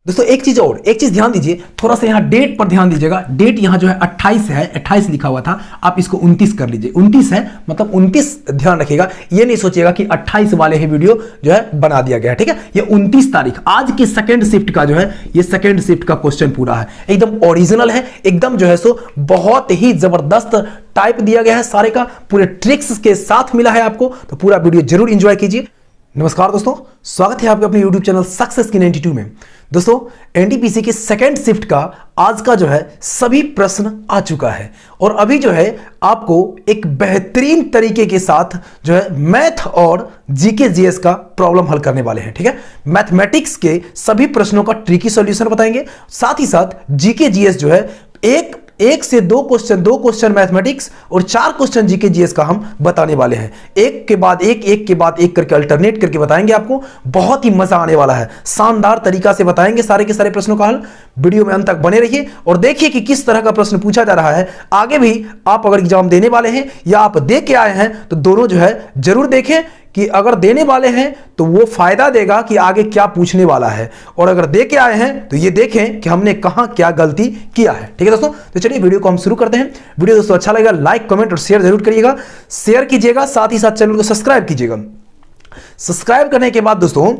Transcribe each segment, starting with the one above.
दोस्तों एक चीज ध्यान दीजिए, थोड़ा सा यहाँ डेट पर ध्यान दीजिएगा। डेट यहाँ जो है 28 है, 28 लिखा हुआ था, आप इसको 29 कर लीजिए। 29 है मतलब 29 ध्यान रखिएगा, ये नहीं सोचिएगा कि 28 वाले ही वीडियो जो है बना दिया गया है, ठीक है। ये 29 तारीख आज की सेकंड शिफ्ट का जो है, ये सेकंड शिफ्ट का क्वेश्चन पूरा है, एकदम ओरिजिनल है, एकदम जो है सो बहुत ही जबरदस्त टाइप दिया गया है, सारे का पूरे ट्रिक्स के साथ मिला है आपको, तो पूरा वीडियो जरूर एंजॉय कीजिए। नमस्कार दोस्तों, स्वागत है आपके अपने YouTube चैनल सक्सेस की 92 में। दोस्तों एनटीपीसी की सेकंड शिफ्ट का आज का जो है सभी प्रश्न आ चुका है और अभी जो है आपको एक बेहतरीन तरीके के साथ जो है मैथ और जीके जीएस का प्रॉब्लम हल करने वाले हैं, ठीक है। मैथमेटिक्स के सभी प्रश्नों का ट्रिकी सॉल्यूशन बताएंगे, साथ ही साथ जीके जीएस जो है एक से दो क्वेश्चन मैथमेटिक्स और 4 क्वेश्चन जीके जीएस का हम बताने वाले हैं। एक के बाद एक करके अल्टरनेट करके बताएंगे आपको, बहुत ही मजा आने वाला है, शानदार तरीका से बताएंगे सारे के सारे प्रश्नों का हल। वीडियो में अंत तक बने रहिए और देखिए कि किस तरह का प्रश्न पूछा जा रहा है। आगे भी आप अगर एग्जाम देने वाले हैं या आप दे के आए हैं तो दोनों जो है जरूर देखें कि अगर देने वाले हैं तो वो फायदा देगा कि आगे क्या पूछने वाला है, और अगर दे के आए हैं तो ये देखें कि हमने कहां क्या गलती किया है, ठीक है दोस्तों। तो चलिए वीडियो को हम शुरू करते हैं। वीडियो दोस्तों अच्छा लगेगा लाइक कमेंट और शेयर जरूर करिएगा, शेयर कीजिएगा, साथ ही साथ चैनल को सब्सक्राइब कीजिएगा। सब्सक्राइब करने के बाद दोस्तों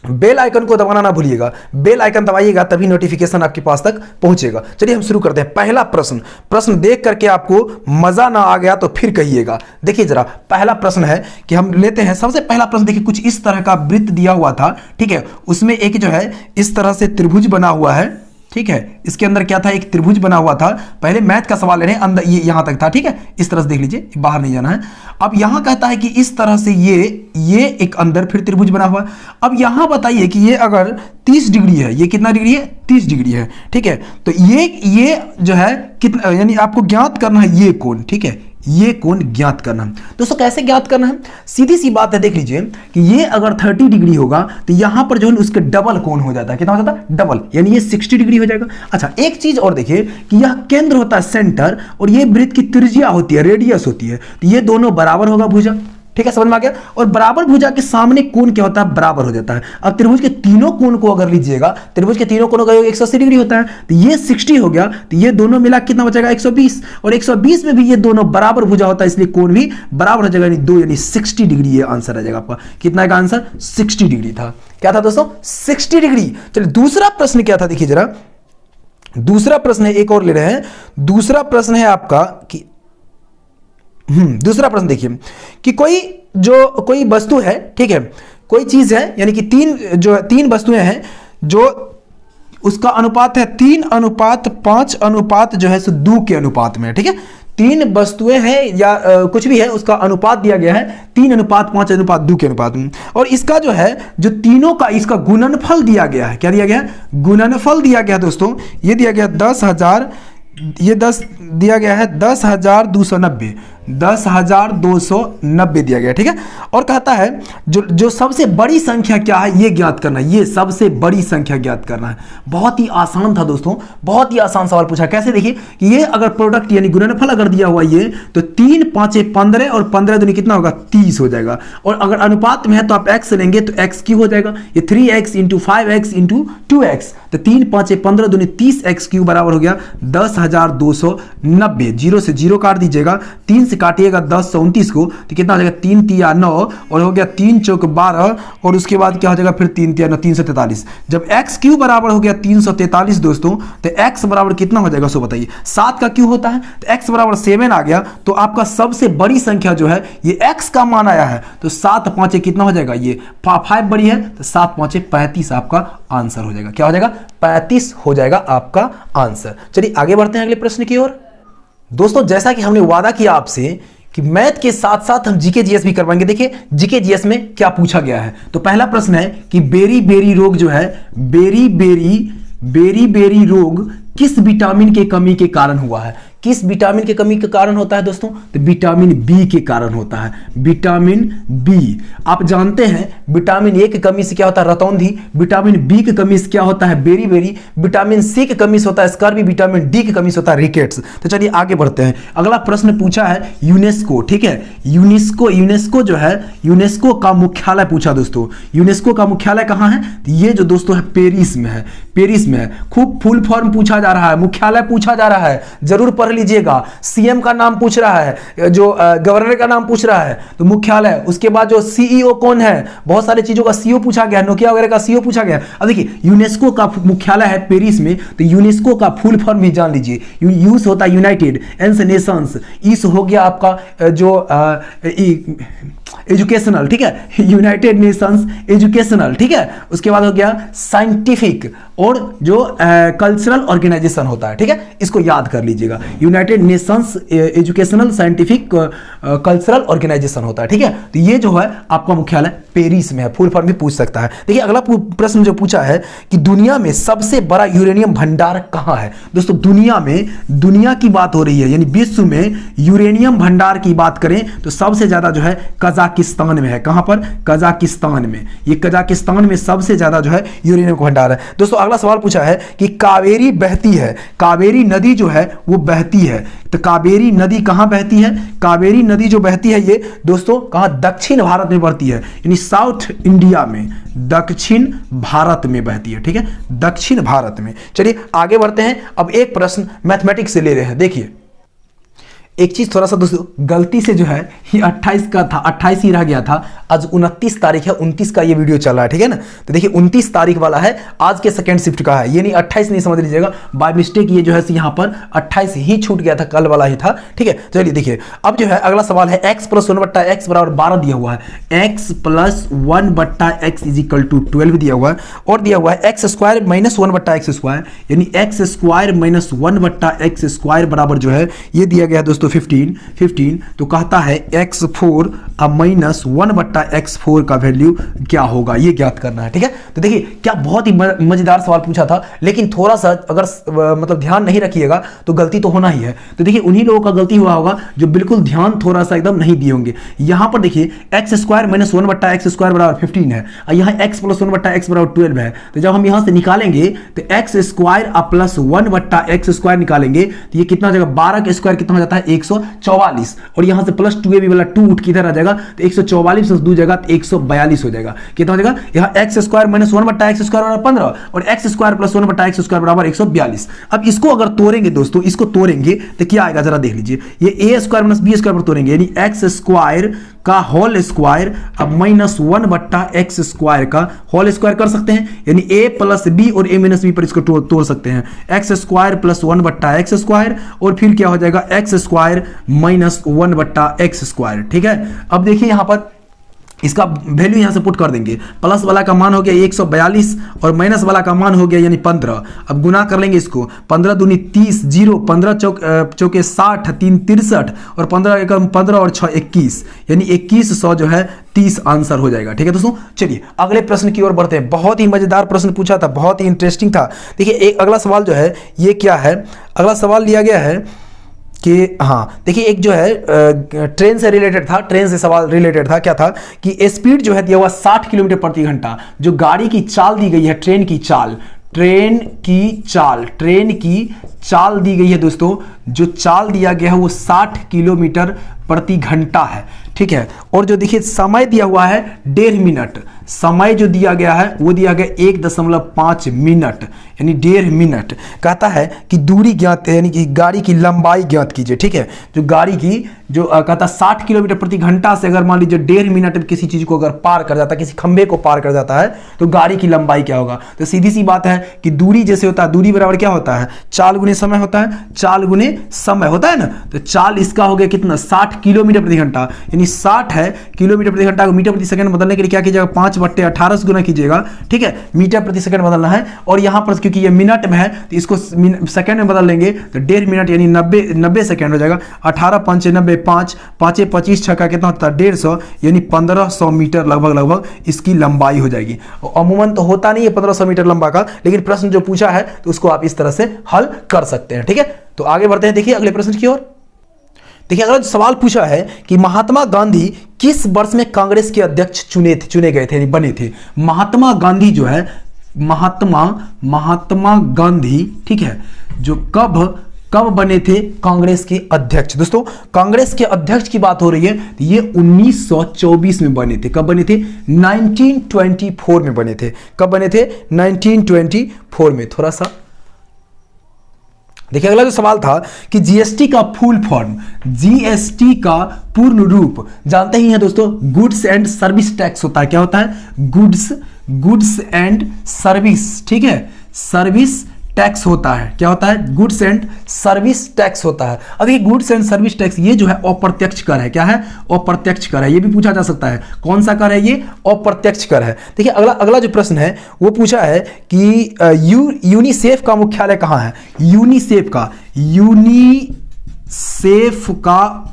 बेल आइकन को दबाना ना भूलिएगा, बेल आइकन दबाइएगा तभी नोटिफिकेशन आपके पास तक पहुंचेगा। चलिए हम शुरू करते हैं। पहला प्रश्न देख करके आपको मजा ना आ गया तो फिर कहिएगा। देखिए जरा पहला प्रश्न है कि हम लेते हैं, सबसे पहला प्रश्न देखिए, कुछ इस तरह का वृत्त दिया हुआ था, ठीक है। उसमें एक जो है इस तरह से त्रिभुज बना हुआ है, ठीक है। इसके अंदर क्या था, एक त्रिभुज बना हुआ था। पहले मैथ का सवाल है, अंदर ये यहां तक था, ठीक है। इस तरह से देख लीजिए, बाहर नहीं जाना है। अब यहां कहता है कि इस तरह से ये एक अंदर फिर त्रिभुज बना हुआ है। अब यहां बताइए कि ये अगर 30 डिग्री है, ये कितना डिग्री है, 30 डिग्री है, ठीक है। तो ये जो है कितना, यानी आपको ज्ञात करना है ये कोण, ठीक है, ये कोण ज्ञात करना है। दोस्तों कैसे ज्ञात करना है, सीधी सी बात है, देख लीजिए कि ये अगर 30 डिग्री होगा तो यहां पर जो है उसके डबल कोण हो जाता है। कितना हो जाता है, डबल, यानी ये 60 डिग्री हो जाएगा। अच्छा एक चीज और देखिए कि यह केंद्र होता है सेंटर, और ये वृत्त की त्रिज्या होती है, रेडियस होती है, तो ये दोनों बराबर होगा भुजा, ठीक है, समझ में आ गया। और बराबर भुजा के सामने कोण क्या होता है, बराबर हो जाता है। अब त्रिभुज के तीनों कोण को अगर लीजिएगा, त्रिभुज के तीनों कोणों का 180 डिग्री होता है, तो ये 60 हो गया, तो ये दोनों मिला कितना बचेगा, 120, और 120 में भी ये दोनों बराबर भुजा होता है, इसलिए कोण भी बराबर हो जाएगा, यानी 2 यानी 60 डिग्री ये आंसर आ जाएगा आपका। कितना का आंसर, 60 डिग्री था। क्या था दोस्तों, 60 डिग्री। चलिए दूसरा प्रश्न क्या था, देखिए जरा, दूसरा प्रश्न है, एक और ले रहे हैं। दूसरा प्रश्न है आपका कि दूसरा प्रश्न देखिए कि कोई वस्तु है, ठीक है, कोई चीज है, यानी कि तीन वस्तुएं हैं, जो उसका अनुपात है 3:5 जो है 2 के अनुपात में, ठीक है। 3 वस्तुएं हैं या कुछ भी है, उसका अनुपात दिया गया है 3:5:2 के अनुपात में, और इसका जो है जो तीनों का इसका गुणनफल दिया गया है। क्या दिया गया है, गुणनफल दिया गया दोस्तों। ये दिया गया 10,000, ये 10 दिया गया है 10,290, 10,290 दिया गया, ठीक है। और कहता है जो सबसे बड़ी संख्या क्या है ये ज्ञात करना है, ये सबसे बड़ी संख्या ज्ञात करना है। बहुत ही आसान था दोस्तों, बहुत ही आसान सवाल पूछा। कैसे, देखिए कि ये अगर प्रोडक्ट यानी गुणनफल अगर दिया हुआ ये, तो 3 5 15 और 15 दूनी कितना होगा, 30 हो जाएगा। और अगर अनुपात में है तो आप x लेंगे तो x क्यू हो जाएगा, ये 3x × 5x × 2x, तो 3 5 15 दूनी 30x क्यू बराबर हो गया 10,290। 0 से 0 काट दीजिएगा, 3 से काटिएगा 10 से 29 को, तो कितना हो जाएगा, 3 तिया 9, और हो गया 3 चौक 12, और उसके बाद क्या हो जाएगा, फिर 3 तिया 9, 343। जब x क्यू बराबर हो गया 343 दोस्तों, तो x बराबर कितना हो जाएगा, सो बताइए। 7 का क्यू होता है, तो x बराबर 7 आ गया, तो आपका सबसे बड़ी संख्या जो है ये x का मान आया है, तो 7 5 कितना हो जाएगा, ये 5 बड़ी है, तो 7 5 35 आपका आंसर हो जाएगा। क्या हो जाएगा, 35 हो जाएगा आपका आंसर। चलिए आगे बढ़ते हैं अगले प्रश्न की ओर। दोस्तों जैसा कि हमने वादा किया आपसे कि मैथ के साथ साथ हम जीके जीएस भी करवाएंगे। देखिए जीके जीएस में क्या पूछा गया है। तो पहला प्रश्न है कि बेरी बेरी रोग जो है, बेरी बेरी रोग किस विटामिन के कमी के कारण हुआ है। किस विटामिन के कमी के कारण होता है दोस्तों, तो विटामिन बी के कारण होता है। विटामिन बी, आप जानते हैं विटामिन ए की कमी से क्या होता है रतौंधी, विटामिन बी की कमी से क्या होता है बेरी, विटामिन सी की कमी से होता है स्कर्वी, विटामिन डी की कमी से होता है रिकेट्स। तो चलिए आगे बढ़ते हैं। अगला प्रश्न पूछा है यूनेस्को, ठीक है, यूनेस्को जो है, यूनेस्को का मुख्यालय पूछा दोस्तों, यूनेस्को का मुख्यालय कहाँ है? तो ये जो दोस्तों है पेरिस में है, पेरिस में है। खूब फुल फॉर्म पूछा जा रहा है, मुख्यालय पूछा जा रहा है, जरूर पढ़ लीजिएगा। सीएम का नाम पूछ रहा है, जो गवर्नर का नाम पूछ रहा है तो मुख्यालय, उसके बाद जो सीईओ कौन है, बहुत सारे चीजों का सीईओ पूछा गया, नोकिया वगैरह का सीईओ पूछा गया। अब देखिए यूनेस्को का मुख्यालय है पेरिस में, तो यूनेस्को का फुल फॉर्म भी जान लीजिए। यूस होता है यूनाइटेड नेशंस, इस हो गया आपका जो एजुकेशनल, ठीक है, यूनाइटेड नेशंस एजुकेशनल, ठीक है। उसके बाद हो गया साइंटिफिक और जो कल्चरल ऑर्गेनाइजेशन होता है, ठीक है, इसको याद कर लीजिएगा। United Nations Educational Scientific Cultural Organization होता है, ठीक है। तो ये जो है आपका मुख्यालय पेरिस में है, फुल फॉर्म भी पूछ सकता है। देखिए अगला प्रश्न जो पूछा है कि दुनिया में सबसे बड़ा यूरेनियम भंडार कहां है? दोस्तों दुनिया में, दुनिया की बात हो रही है, यानी विश्व में यूरेनियम भंडार की बात करें तो सबसे ज्यादा जो है कजाकिस्तान में है। कहां पर? कजाकिस्तान में। ये कजाकिस्तान में सबसे ज्यादा जो है यूरेनियम का भंडार है। दोस्तों अगला सवाल पूछा है कि कावेरी बहती है, कावेरी नदी जो है वो बहती है, तो कावेरी नदी कहां बहती है? कावेरी नदी जो बहती है ये दोस्तों कहां? दक्षिण भारत में बहती है, यानी साउथ इंडिया में, दक्षिण भारत में बहती है, ठीक है, दक्षिण भारत में। चलिए आगे बढ़ते हैं। अब एक प्रश्न मैथमेटिक्स से ले रहे हैं। देखिए एक चीज थोड़ा सा दोस्तों गलती से जो है ये 28 का था, 28 ही रह गया था। आज 29 तारीख है, 29 का ये वीडियो चल रहा है, ठीक है ना। तो देखिए 29 तारीख वाला है, आज के सेकंड शिफ्ट का है, ये नहीं 28 नहीं समझ लीजिएगा, बाय मिस्टेक ये जो है यहाँ पर 28 ही छूट गया था, कल वाला ही था, ठीक है। चलिए देखिए अब जो है अगला सवाल है x + 1/x = 12 दिया हुआ है, x + 1/x = 12 दिया हुआ है, और दिया हुआ है x² - 1/x², यानी x² - 1/x² बराबर जो है ये दिया गया दोस्तों 15। तो कहता है x4 अब -1/x4 का वैल्यू क्या होगा, ये ज्ञात करना है, ठीक है। तो देखिए क्या बहुत ही मजेदार सवाल पूछा था, लेकिन थोड़ा सा अगर मतलब ध्यान नहीं रखिएगा तो गलती तो होना ही है। तो देखिए उन्हीं लोगों का गलती हुआ होगा जो बिल्कुल ध्यान थोड़ा सा एकदम नहीं दिए होंगे। यहां पर देखिए x² - 1/x² बराबर 15 है, और यहां x + 1/x बराबर 12 है। तो जब हम यहां से निकालेंगे तो x² + 1/x² निकालेंगे तो ये कितना हो जाएगा? 12 का स्क्वायर कितना हो जाता है? 144, और यहां से +2ab वाला 2 उठ किधर आ जाएगा? तो 144 से 2 जाएगा तो 142 हो जाएगा। कितना हो जाएगा? यहाँ x² - 1/x² बराबर 15 और x² + 1/x² बराबर 142। अब इसको अगर तोड़ेंगे दोस्तों, इसको तोड़ेंगे तो क्या आएगा जरा देख लीजिए। ये a² - b² पर तोड़ेंगे, यानी x² का होल स्क्वायर अब -1/x² का होल स्क्वायर कर सकते हैं, यानी a + b और a - b पर इसको तोड़ सकते हैं। x² + 1/x², और फिर क्या हो जाएगा? x² - 1/x², ठीक है। अब देखिए यहां पर इसका वैल्यू यहां से पुट कर देंगे, प्लस वाला का मान हो गया 142 और माइनस वाला का मान हो गया यानी 15। अब गुना कर लेंगे इसको, 15 दूनी 30, 0 15 चौके 60, 3 63 और 15 और 6 21, यानी 2100 जो है 30 आंसर हो जाएगा, ठीक है दोस्तों। चलिए अगले प्रश्न की ओर बढ़ते हैं। बहुत ही मजेदार प्रश्न पूछा था, बहुत ही इंटरेस्टिंग था। देखिए एक अगला सवाल जो है ये क्या है, अगला सवाल लिया गया है कि हाँ देखिए एक जो है ट्रेन से रिलेटेड था, ट्रेन से सवाल रिलेटेड था। क्या था कि स्पीड जो है दिया हुआ 60 किलोमीटर प्रति घंटा, जो गाड़ी की चाल दी गई है, ट्रेन की चाल दी गई है दोस्तों, जो चाल दिया गया है वो 60 किलोमीटर प्रति घंटा है, ठीक है। और जो देखिए समय दिया हुआ है 1.5 मिनट, समय जो दिया गया है वो दिया गया 1.5 मिनट, यानी 1.5 मिनट। कहता है कि दूरी ज्ञात है, यानी कि गाड़ी की लंबाई ज्ञात कीजिए, ठीक है। जो गाड़ी की जो कहता 60 किलोमीटर प्रति घंटा से अगर मान लीजिए 1.5 मिनट में किसी चीज को अगर पार कर जाता है, किसी खंभे को पार कर जाता है, तो गाड़ी की लंबाई क्या होगा? तो सीधी सी बात है कि दूरी जैसे होता है, दूरी बराबर क्या होता है? चाल गुने समय होता है, चाल गुने समय होता है ना। तो चाल इसका हो गया कितना? 60 किलोमीटर प्रति घंटा, यानी 60 है किलोमीटर प्रति घंटा को मीटर प्रति सेकंड बदलने के लिए क्या कीजिएगा? 5/18 से गुना कीजिएगा, ठीक है। मीटर प्रति सेकंड बदलना है, और यहां पर क्योंकि ये मिनट में है तो इसको सेकंड में बदल लेंगे तो 1.5 मिनट यानी 90 सेकंड हो जाएगा। 18 5 90, 5 5 25 6 का कितना होता है? 150, यानी 1500 मीटर लगभग इसकी लंबाई हो जाएगी। अमूमन तो होता नहीं है 1500 मीटर लंबा का, लेकिन प्रश्न जो पूछा है तो उसको आप इस तरह से हल कर सकते हैं, ठीक है। तो आगे बढ़ते हैं, देखिए अगले प्रश्न की ओर। देखिए अगला सवाल पूछा है कि महात्मा गांधी किस वर्ष में कांग्रेस के अध्यक्ष चुने गए थे, बने थे? महात्मा गांधी जो है, महात्मा गांधी, ठीक है, जो कब बने थे कांग्रेस के अध्यक्ष? दोस्तों कांग्रेस के अध्यक्ष की बात हो रही है तो ये 1924 में बने थे। कब बने थे? 1924 में बने थे। कब बने थे? 1924 में। थोड़ा सा देखिए, अगला जो सवाल था कि जीएसटी का फुल फॉर्म, जीएसटी का पूर्ण रूप जानते ही हैं दोस्तों, गुड्स एंड सर्विस टैक्स होता है। क्या होता है? गुड्स एंड सर्विस, ठीक है, सर्विस टैक्स होता है। क्या होता है? गुड्स एंड सर्विस टैक्स होता है। अब ये गुड्स एंड सर्विस टैक्स ये जो है अप्रत्यक्ष कर है। क्या है? अप्रत्यक्ष कर है। ये भी पूछा जा सकता है, कौन सा कर है? ये अप्रत्यक्ष कर है। देखिए अगला जो प्रश्न है वो पूछा है कि यूनिसेफ का मुख्यालय कहां है? यूनिसेफ का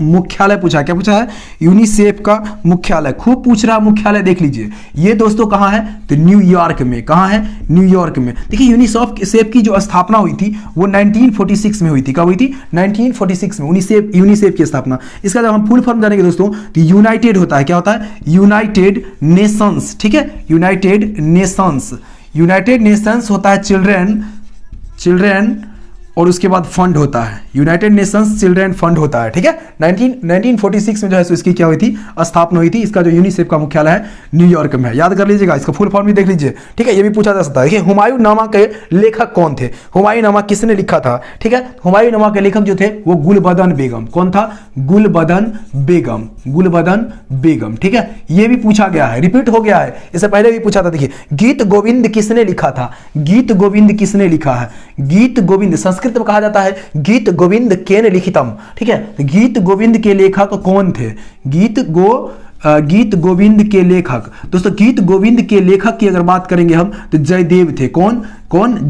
मुख्यालय पूछा है। क्या पूछा है? यूनिसेफ का मुख्यालय। खूब पूछ रहा मुख्यालय, देख लीजिए। ये दोस्तों कहां है? तो न्यूयॉर्क में। कहां है? न्यूयॉर्क में। देखिए यूनिसेफ की जो स्थापना हुई थी वो 1946 में हुई थी। कब हुई थी? 1946 में यूनिसेफ की स्थापना। इसका जब हम फुल फॉर्म जानेंगे दोस्तों तो यूनाइटेड होता है। क्या होता है? यूनाइटेड नेशंस, ठीक है, यूनाइटेड नेशंस होता है चिल्ड्रन और उसके बाद फंड होता है, यूनाइटेड नेशंस चिल्ड्रन फंड होता है, ठीक है। 1946 में जो है सो इसकी क्या हुई थी? स्थापना हुई थी। इसका जो यूनिसेफ का मुख्यालय है न्यूयॉर्क में है। याद कर लीजिएगा, इसका फुल फॉर्म भी देख लीजिए, ठीक है। ये भी पूछा जा सकता है। देखिए हुमायूंनामा के लेखक कौन थे? हुमायूंनामा किसने लिखा था? ठीक है, हुमायूंनामा के लेखक जो थे वो गुलबदन बेगम। कौन था? गुलबदन बेगम, ठीक है। ये भी पूछा गया है, रिपीट हो गया है, इससे पहले भी पूछा था। देखिए गीत गोविंद किसने लिखा था? गीत गोविंद किसने लिखा है? गीत गोविंद संस्कृत में कहा जाता है गीत गोविंद केन लिखितम, ठीक है। गीत गोविंद के लेखक कौन थे? गीत गोविंद के लेखक, दोस्तों गीत गोविंद के लेखक की अगर बात करेंगे हम तो जयदेव थे। कौन?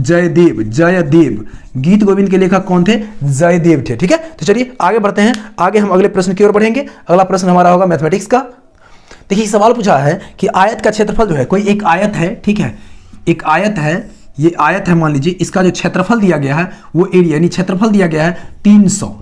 जयदेव। गीत गोविंद के लेखक कौन थे? जयदेव थे, ठीक है। तो चलिए आगे बढ़ते हैं। आगे हम अगले प्रश्न की ओर बढ़ेंगे। अगला प्रश्न हमारा होगा मैथमेटिक्स का। देखिए सवाल पूछा है कि आयत का क्षेत्रफल जो है, कोई एक आयत है, ठीक है, एक आयत है, ये आयत है मान लीजिए, इसका जो क्षेत्रफल दिया गया है वो एरिया यानी क्षेत्रफल दिया गया है 300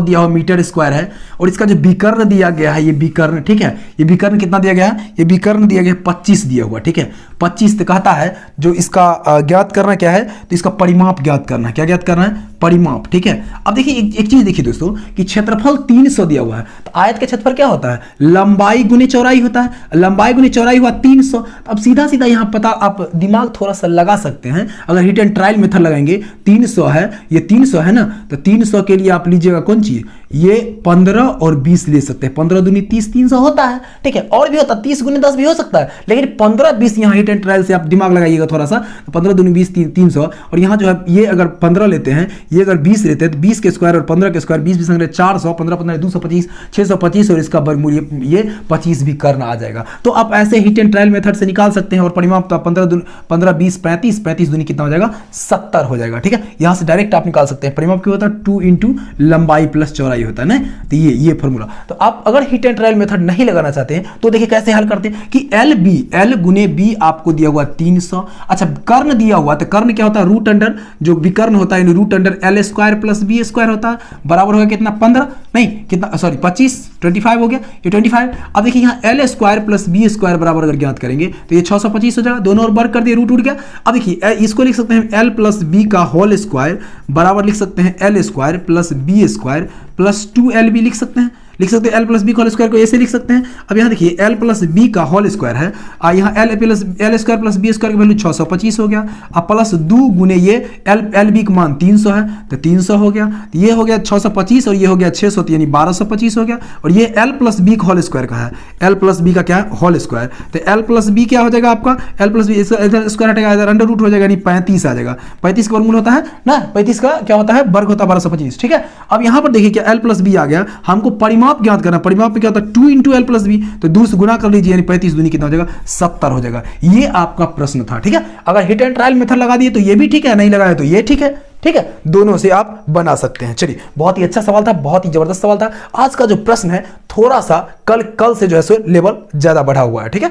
दिया हुआ मीटर स्क्वायर है। और इसका जो विकर्ण दिया गया है, ये विकर्ण, ठीक है, ये विकर्ण कितना दिया गया है? ये विकर्ण दिया गया 25 दिया हुआ, ठीक है। 25 तो कहता है जो इसका ज्ञात करना क्या है? तो इसका परिमाप ज्ञात करना है। क्या ज्ञात करना है? परिमाप, ठीक है। अब देखिए एक चीज देखिए दोस्तों कि क्षेत्रफल 300 दिया हुआ है, तो आयत का क्षेत्रफल क्या होता है? लंबाई गुने चौड़ाई होता है। लंबाई गुने चौड़ाई हुआ 300। अब सीधा सीधा यहाँ पता, आप दिमाग थोड़ा सा लगा सकते हैं। अगर हिट एंड ट्रायल मेथड लगाएंगे, 300 है, ये 300 है ना, तो 300 के लिए आप लीजिएगा कौन चीज? ये 15 और 20 ले सकते हैं। 15 दूनी 30, 300 होता है, ठीक है। और भी होता है 30 गुने 10 भी हो सकता है, लेकिन 15 20 यहाँ हिट एंड ट्रायल से आप दिमाग लगाइएगा थोड़ा सा। तो 15 दूनी 20, 300। और यहाँ जो है ये अगर 15 लेते हैं, ये अगर 20 लेते हैं तो 20 के स्क्वायर और 15 के स्क्वायर 20 संग 400, 15 15 225, 625 और इसका वर्गमूल ये 25 भी करना आ जाएगा। तो आप ऐसे हिट एंड ट्रायल मेथड से निकाल सकते हैं। और परिमाप तो 15 20 35, 35 दूनी कितना हो जाएगा? 70 हो जाएगा, ठीक है। यहाँ से डायरेक्ट आप निकाल सकते हैं। परिमाप क्या होता है? 2 इंटू लंबाई प्लस चौड़ाई होता है ना। तो ये फॉर्मूला। तो आप अगर हिट एंड ट्रायल मेथड नहीं लगाना चाहते हैं तो देखिए कैसे हल करते हैं कि एल गुने बी आपको दिया हुआ 300। अच्छा कर्ण दिया हुआ, तो कर्ण क्या होता है? रूट अंडर जो विकर्ण होता है root under L square plus B square होता है, बराबर हो गया कितना? 15 नहीं कितना, सॉरी 25, 25 हो गया, ये 25। अब देखिए यहाँ L square plus B square बराबर अगर ज्ञात करेंगे तो ये 625 हो जाएगा। दोनों और वर्ग कर दिए, रूट उठ गया। अब देखिए इसको लिख सकते हैं एल प्लस बी का होल स्क्वायर बराबर लिख सकते हैं L square plus B square plus 2l भी लिख सकते हैं एल प्लस बी का होल स्क्वायर को ऐसे लिख सकते हैं। अब यहाँ देखिए एल प्लस बी का होल स्क्वायर है, यहाँ L square plus B square की वैल्यू 625 हो गया। अब प्लस 2 गुने ये एल बी का मान 300 है तो 300 हो गया। तो ये हो गया 625 और ये हो गया 600, यानी 1225 हो गया। और ये एल प्लस बी का होल स्क्वायर का है, एल प्लस बी का क्या है? Whole square. तो एल प्लस बी क्या हो जाएगा आपका? एल प्लस बी इधर स्क्वायर हटेगा, इधर अंडर रूट हो जाएगा, यानी 35 आ जाएगा। 35 का वर्गमूल होता है ना, 35 का क्या होता है? वर्ग होता है 1225, ठीक है। अब यहाँ पर देखिए क्या एल प्लस बी आ गया, हमको परिमाप ज्ञात करना। परिमाप में क्या होता है? 2 इंटू एल प्लस बी, तो 2 से गुना कर लीजिए, यानी 35 दूनी कितना हो जाएगा? 70 हो जाएगा। ये आपका प्रश्न था, ठीक है। अगर हिट एंड ट्रायल मेथड लगा दिए तो ये भी ठीक है, नहीं लगाया तो ये ठीक है, ठीक है। दोनों से आप बना सकते हैं। चलिए बहुत ही अच्छा सवाल था, बहुत ही जबरदस्त सवाल था। आज का जो प्रश्न है थोड़ा सा कल से जो है सो लेवल ज्यादा बढ़ा हुआ है, ठीक है।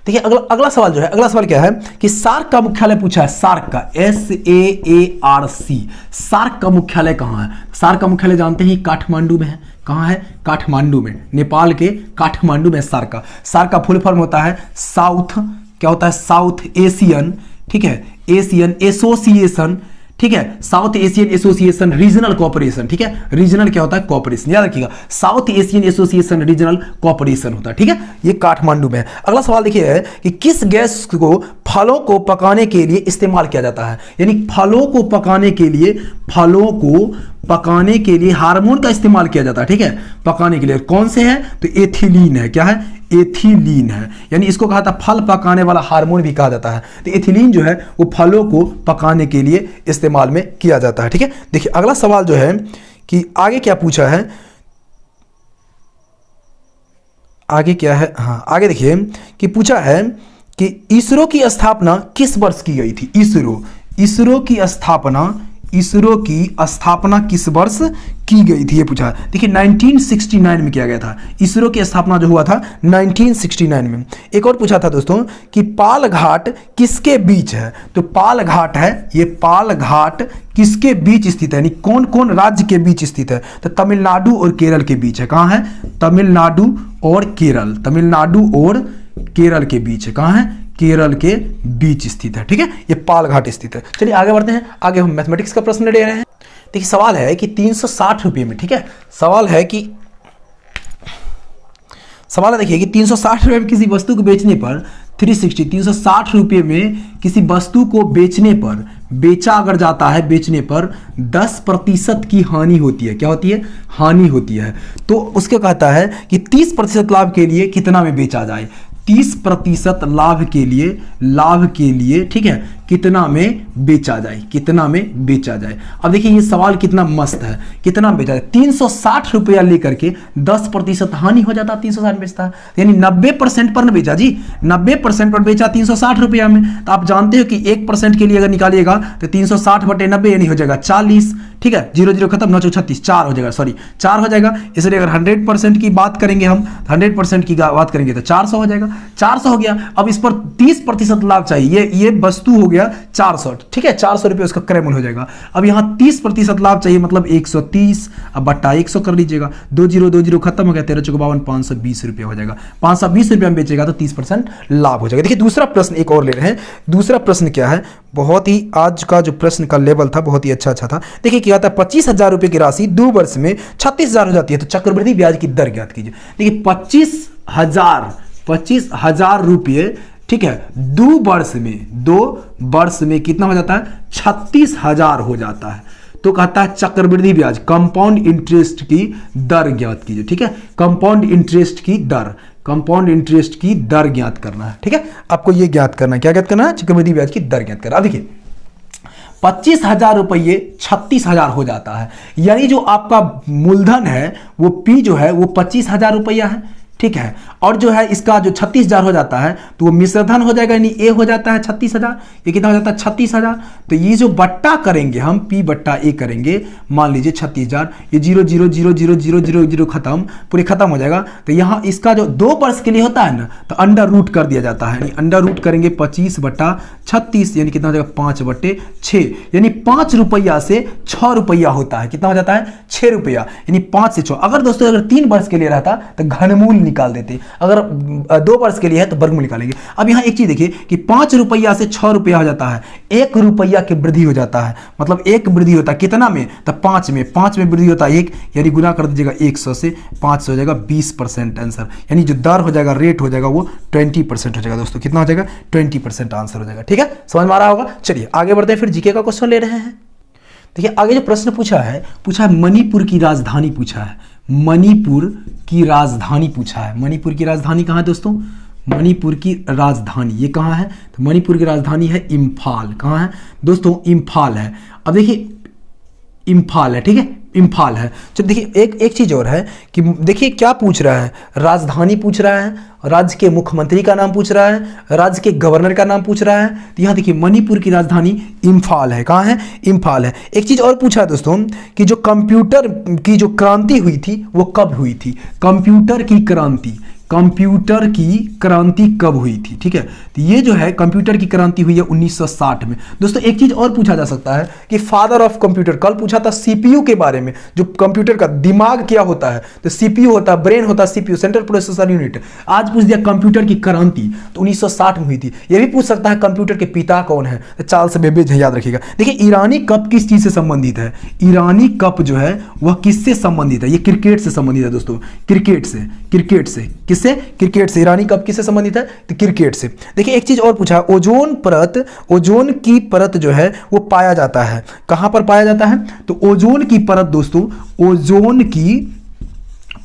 देखिए अगला सवाल जो है, अगला सवाल क्या है कि सार्क का मुख्यालय पूछा है। सार्क का SAARC, सार्क का मुख्यालय कहां है? सार्क का मुख्यालय जानते हैं काठमांडू में है। कहाँ है? काठमांडू में, नेपाल के काठमांडू में सार्क। सार्क का फुल फॉर्म होता है साउथ, क्या होता है? साउथ एशियन, ठीक है, एशियन एसोसिएशन, ठीक है, south Asian association regional cooperation, ठीक है, रीजनल क्या होता है? कोऑपरेशन, याद रखिएगा, south Asian association regional cooperation होता है, ठीक है, ये काठमांडू में है। अगला सवाल देखिए कि किस गैस को फलों को पकाने के लिए इस्तेमाल किया जाता है? यानी फलों को पकाने के लिए, फलों को पकाने के लिए हार्मोन का इस्तेमाल किया जाता है, ठीक है, पकाने के लिए। कौन से है? तो एथिलीन है, क्या है? एथिलीन है, यानी इसको कहा था फल पकाने वाला हार्मोन भी कहा जाता है। तो एथिलीन जो है वो फलों को पकाने के लिए इस्तेमाल में किया जाता है, ठीक है। देखिए अगला सवाल जो है कि आगे क्या पूछा है, आगे क्या है, हाँ आगे देखिए कि पूछा है कि इसरो की स्थापना किस वर्ष की गई थी? इसरो की स्थापना किस वर्ष की गई थी, ये पूछा है। देखिए 1969 में किया गया था, इसरो की स्थापना जो हुआ था 1969 में। एक और पूछा था दोस्तों कि पाल घाट किसके बीच है? तो पाल घाट है, ये पाल घाट किसके बीच स्थित है, यानी कौन कौन राज्य के बीच स्थित है? तो तमिलनाडु और केरल के बीच है। कहाँ है? तमिलनाडु और केरल, तमिलनाडु और केरल के बीच है। कहाँ है? केरल के बीच स्थित है, ठीक है, ये पाल घाट स्थित है। चलिए आगे बढ़ते हैं, आगे हम मैथमेटिक्स का प्रश्न ले रहे हैं। देखिए सवाल है कि 360 रुपये में, ठीक है, सवाल है देखिए कि 360 रुपये में किसी वस्तु को बेचने पर 360 रुपये में किसी वस्तु को बेचने पर, बेचा अगर जाता है, बेचने पर 10% की हानि होती है। क्या होती है? हानि होती है। तो उसके कहता है कि 30% लाभ के लिए कितना में बेचा जाए? 30% लाभ के लिए, ठीक है, कितना में बेचा जाए, कितना में बेचा जाए। अब देखिए ये सवाल कितना मस्त है, कितना बेचा जाए? 360 रुपया लेकर के 10% हानि हो जाता है, 360 बेचता है, यानी 90% पर न बेचा जी, 90% पर बेचा 360 रुपया में। तो आप जानते हो कि 1% के लिए अगर निकालिएगा तो 360 बटे 90 यानी हो जाएगा 40, ठीक है, 0 0 खत्म, 9 36, 4 हो जाएगा, सॉरी 4 हो जाएगा। इसलिए अगर 100% की बात करेंगे हम, 100% की बात करेंगे तो 400 हो जाएगा, 400 हो गया। अब इस पर 30% लाभ चाहिए, ये वस्तु हो गया 400, ठीक है, 400 रुपये उसका क्रय मूल्य हो जाएगा। अब यहाँ 30% लाभ चाहिए, मतलब 130, अब बट्टा 100 कर लीजिएगा, 2 0 खत्म हो गया, 13 चौक 52, 520 रुपये हो जाएगा। 520 रुपये में बेचेगा तो 30% लाभ हो जाएगा। देखिए दूसरा प्रश्न एक और ले रहे हैं। दूसरा प्रश्न क्या है? बहुत ही आज का जो प्रश्न का लेवल था बहुत ही अच्छा था। देखिए क्या था? 25,000 रुपये की राशि 2 वर्ष में 36,000 हो जाती है, तो चक्रवृद्धि ब्याज की दर ज्ञात कीजिए। देखिए 25,000 रुपये, ठीक है, 2 वर्ष में कितना हो जाता है? 36,000 हो जाता है। तो कहता है चक्रवृद्धि ब्याज, कंपाउंड इंटरेस्ट की दर ज्ञात कीजिए, ठीक है, कंपाउंड इंटरेस्ट की दर ज्ञात करना है, ठीक है, आपको ये ज्ञात करना है। क्या ज्ञात करना है? चक्रवृद्धि ब्याज की दर ज्ञात करना। अब देखिए 25,000 रुपये 36,000 हो जाता है, यानी जो आपका मूलधन है वो P जो है वो 25,000 रुपया है, ठीक है, और जो है इसका जो 36,000 हो जाता है तो वो मिश्रधन हो जाएगा, यानी ए हो जाता है 36,000। ये कितना हो जाता है? 36,000। तो ये जो बट्टा करेंगे हम, P बट्टा ए करेंगे, मान लीजिए 36,000, ये 0 0 0 0 0 0 0 खत्म, पूरे खत्म हो जाएगा। तो यहाँ इसका जो 2 वर्ष के लिए होता है ना, तो अंडर रूट कर दिया जाता है, यानी अंडर रूट करेंगे 25/36, यानी कितना हो जाएगा? 5/6, यानी 5 रुपया से 6 रुपया होता है। कितना हो जाता है? 6 रुपया, यानी 5 से 6। अगर दोस्तों अगर 3 वर्ष के लिए रहता तो घनमूल निकाल देते, अगर 2 वर्ष के लिए है तो वर्गमूल निकालेंगे। अब यहाँ एक चीज देखिए कि 5 रुपया से 6 रुपया हो जाता है, 1 रुपया की वृद्धि हो जाता है, मतलब 1 वृद्धि होता है कितना में? तो 5 में, 5 में वृद्धि होता है 1, यानी गुना कर दीजिएगा 100 से, 500 हो जाएगा 20% आंसर, यानी जो दर हो जाएगा, रेट हो जाएगा वो 20% हो जाएगा। दोस्तों कितना हो जाएगा? 20% आंसर हो जाएगा, ठीक है, समझ में आ रहा होगा। चलिए आगे बढ़ते हैं, फिर जीके का क्वेश्चन ले रहे हैं। देखिए आगे जो प्रश्न पूछा है मणिपुर की राजधानी पूछा है, मणिपुर की राजधानी पूछा है। मणिपुर की राजधानी कहाँ है दोस्तों? मणिपुर की राजधानी ये कहाँ है? तो मणिपुर की राजधानी है इम्फाल। कहाँ है दोस्तों? इम्फाल है। अब देखिए इम्फाल है, ठीक है, इम्फाल है। चलो देखिए एक चीज और है कि देखिए क्या पूछ रहा है, राजधानी पूछ रहा है, राज्य के मुख्यमंत्री का नाम पूछ रहा है, राज्य के गवर्नर का नाम पूछ रहा है। तो यहाँ देखिए मणिपुर की राजधानी इम्फाल है। कहाँ है? इम्फाल है। एक चीज और पूछा है दोस्तों कि जो कंप्यूटर की जो क्रांति हुई थी वो कब हुई थी? कंप्यूटर की क्रांति कंप्यूटर की क्रांति कब हुई थी। ठीक है, तो ये जो है कंप्यूटर की क्रांति हुई है 1960 में। दोस्तों एक चीज और पूछा जा सकता है कि फादर ऑफ कंप्यूटर, कल पूछा था सीपीयू के बारे में, जो कंप्यूटर का दिमाग क्या होता है, तो सीपीयू होता है, ब्रेन होता है सीपीयू, सेंट्रल प्रोसेसर यूनिट। आज पूछ दिया कंप्यूटर की क्रांति तो 1960 में हुई थी। ये भी पूछ सकता है कंप्यूटर के पिता कौन है, तो चार्ल्स बेबेज है, याद रखिएगा। देखिए ईरानी कप किस चीज से संबंधित है, ईरानी कप जो है वह किससे संबंधित है, ये क्रिकेट से संबंधित है दोस्तों, क्रिकेट से, क्रिकेट से, किससे, क्रिकेट से। ईरानी कप किससे संबंधित है, तो क्रिकेट से। देखिए एक चीज और पूछा, ओजोन परत, ओजोन की परत जो है वो पाया जाता है, कहां पर पाया जाता है, तो ओजोन की परत दोस्तों, ओजोन की